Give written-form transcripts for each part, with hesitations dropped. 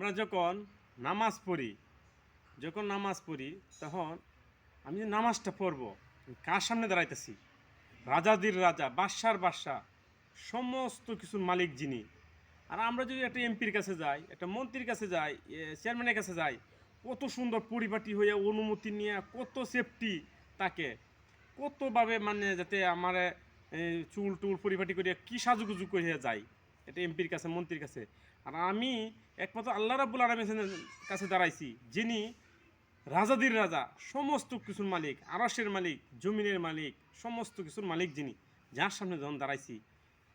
আমরা যখন নামাজ পড়ি তখন আমি যে নামাজটা পড়ব কার সামনে দাঁড়াইতেছি? রাজাদের রাজা, বাদশার বাদশা, সমস্ত কিছুর মালিক যিনি। আর আমরা যদি একটা এমপির কাছে যাই, একটা মন্ত্রীর কাছে যাই, চেয়ারম্যানের কাছে যাই, কত সুন্দর পরিপাটি হয়ে অনুমতি নিয়ে কত সেফটি তাকে, কতভাবে মানে যাতে আমার চুল টুল পরিপাটি করে কী সাজুগুজু করে যায় এটা এমপির কাছে, মন্ত্রীর কাছে। আর আমি একমাত্র আল্লাহ রাব্বুল আলামিনের কাছে দাঁড়াইছি, যিনি রাজাদের রাজা, সমস্ত কিছুর মালিক, আরশের মালিক, জমিনের মালিক, সমস্ত কিছুর মালিক যিনি, যার সামনে যখন দাঁড়াইছি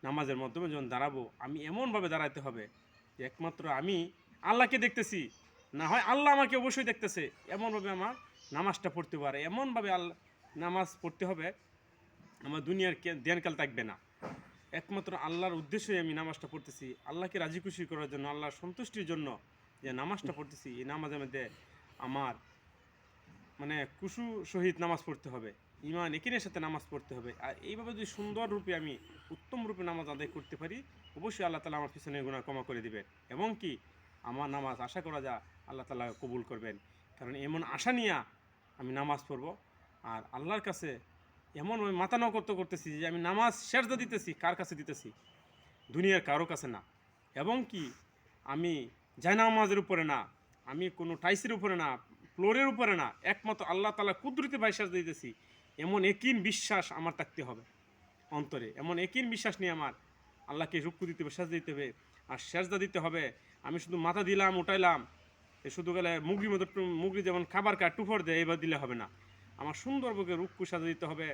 নামাজের মাধ্যমে যখন দাঁড়াবো, আমি এমনভাবে দাঁড়াতে হবে যে একমাত্র আমি আল্লাহকে দেখতেছি, না হয় আল্লাহ আমাকে অবশ্যই দেখতেছে, এমনভাবে আমার নামাজটা পড়তে পারে, এমনভাবে নামাজ পড়তে হবে আমার দুনিয়ার ধ্যানকাল থাকবে না। একমাত্র আল্লাহর উদ্দেশ্যই আমি নামাজটা পড়তেছি, আল্লাহকে রাজি খুশি করার জন্য, আল্লাহর সন্তুষ্টির জন্য যে নামাজটা পড়তেছি। এই নামাজের মধ্যে আমার মানে কুশু সহিত নামাজ পড়তে হবে, ইমান একিনের সাথে নামাজ পড়তে হবে। আর এইভাবে যদি সুন্দর রূপে আমি উত্তম রূপে নামাজ আদায় করতে পারি, অবশ্যই আল্লাহ তালা আমার পিছনে গুনাহ ক্ষমা করে দিবেন, এবং কি আমার নামাজ আশা করা যায় আল্লাহ তালা কবুল করবেন। কারণ এমন আশা নিয়ে আমি নামাজ পড়ব। আর আল্লাহর কাছে এমন মাথা নত করতেছি যে আমি নামাজ সেজদা দিতেছি, কার কাছে দিতেছি? দুনিয়ার কারো কাছে না। এবং কি আমি জায়নামাজের উপরে না, আমি কোনো টাইসের উপরে না, ফ্লোরের উপরে না, একমাত্র আল্লাহ তাআলা কুদরতি ভাই সেজদা দিতেছি, এমন একিন বিশ্বাস আমার থাকতে হবে অন্তরে। এমন একিন বিশ্বাস নিয়ে আমার আল্লাহকে রুকু দিতে হবে, সেজদা দিতে হবে। আর সেজদা দিতে হবে আমি শুধু মাথা দিলাম উঠাইলাম, শুধু গেলে মুগরির মতো, মুগরি যেমন খাবার খায় টুফর দেয়, এবার দিলে হবে না। আমার সুন্দরভাবে রুকু সাজা দিতে হবে,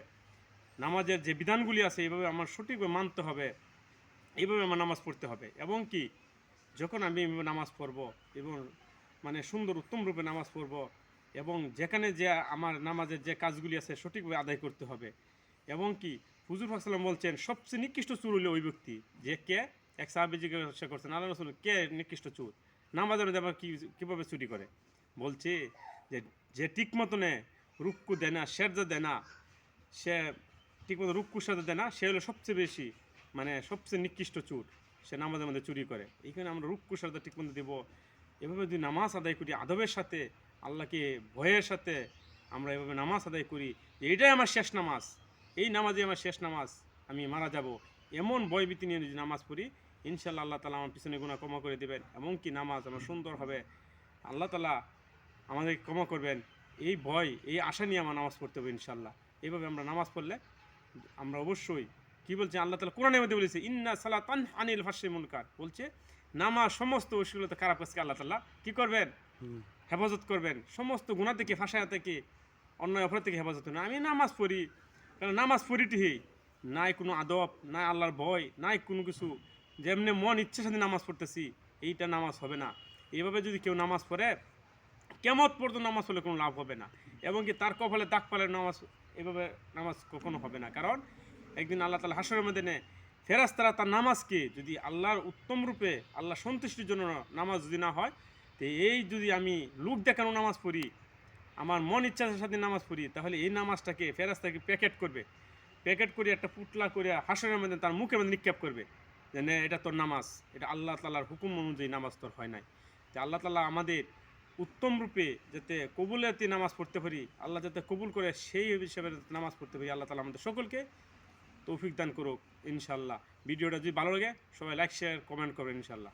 নামাজের যে বিধানগুলি আছে এইভাবে আমার সঠিকভাবে মানতে হবে, এইভাবে আমার নামাজ পড়তে হবে। এবং কি যখন আমি নামাজ পড়ব এবং মানে সুন্দর উত্তম রূপে নামাজ পড়ব, এবং যেখানে যে আমার নামাজের যে কাজগুলি আছে সঠিকভাবে আদায় করতে হবে। এবং কি হুজুর ফাকসাল্লাম বলছেন সবচেয়ে নিকৃষ্ট চুর হইল ওই ব্যক্তি যে কে, এক সাহাবী জিজ্ঞাসা করছেন আল্লাহ রাসূল কে নিকৃষ্ট চুর, নামাজের মধ্যে আবার কীভাবে চুরি করে? বলছে যে যে ঠিক মতনে রুক্কু দেয় না, সেজদা দেয় না, সে ঠিকমতো রুক্কুর সাথে দেয় না, সে হলো সবচেয়ে বেশি মানে সবচেয়ে নিকৃষ্ট চুর, সে নামাজের মধ্যে চুরি করে। এইখানে আমরা রুক্কুর সাথে ঠিকমতো দেবো। এভাবে যদি নামাজ আদায় করি আদবের সাথে, আল্লাহকে ভয়ের সাথে আমরা এভাবে নামাজ আদায় করি যে এটাই আমার শেষ নামাজ, এই নামাজই আমার শেষ নামাজ, আমি মারা যাব, এমন ভয়ভীতি নিয়ে যদি নামাজ পড়ি, ইনশাল্লাহ আল্লাহ তালা আমার পিছনে গুনাহ ক্ষমা করে দেবেন। এমনকি নামাজ আমার সুন্দর হবে, আল্লাহ তালা আমাদের ক্ষমা করবেন। এই ভয়, এই আশা নিয়ে আমার নামাজ পড়তে হবে ইনশাল্লাহ। এইভাবে আমরা নামাজ পড়লে আমরা অবশ্যই কি বলছে আল্লাহ তালা কোরআনের মধ্যে বলেছে ইন্না সালাতান আনিল ফাহশি মুনকার, বলছে নামাজ সমস্ত অশ্লীলতা খারাপ কাজকে আল্লাহ তাআলা কি করবেন? হেফাজত করবেন। সমস্ত গুনাহ থেকে, ফাঁসায়া থেকে, অন্যায় অপরাধ থেকে হেফাজত করবেন। আমি নামাজ পড়ি, কারণ নামাজ পড়িতেই নাই কোনো আদব, নাই আল্লাহর ভয়, নাই কোনো কিছু, যেমনি মন ইচ্ছে সাথে নামাজ পড়তেছি, এইটা নামাজ হবে না। এইভাবে যদি কেউ নামাজ পড়ে কিয়ামত পর্যন্ত নামাজ পড়লে কোনো লাভ হবে না, এবং কি তার কপালে দাগ পালে নামাজ, এভাবে নামাজ কখনো হবে না। কারণ একদিন আল্লাহ তাআলা হাসরের মধ্যে ফেরেশতারা তার নামাজকে যদি আল্লাহর উত্তম রূপে আল্লাহ সন্তুষ্টির জন্য নামাজ যদি না হয়, তো এই যদি আমি লোক দেখানো নামাজ পড়ি, আমার মন ইচ্ছার সাথে নামাজ পড়ি, তাহলে এই নামাজটাকে ফেরেশতাকে প্যাকেট করবে, প্যাকেট করে একটা পুতলা করে হাসরের মধ্যে তার মুখের মধ্যে নিক্ষেপ করবে যে নে এটা তোর নামাজ, এটা আল্লাহ তাআলার হুকুম অনুযায়ী নামাজ তোর হয় নাই। যে আল্লাহ তাআলা আমাদের উত্তম রূপে যাতে কবুলাতি নামাজ পড়তে পারি, আল্লাহ যাতে কবুল করে সেই হিসেবে নামাজ পড়তে পারি, আল্লাহ তাআলা আমাদের সকলকে তৌফিক দান করুক ইনশাল্লাহ। ভিডিওটা যদি ভালো লাগে সবাই লাইক শেয়ার কমেন্ট করবেন ইনশাল্লাহ।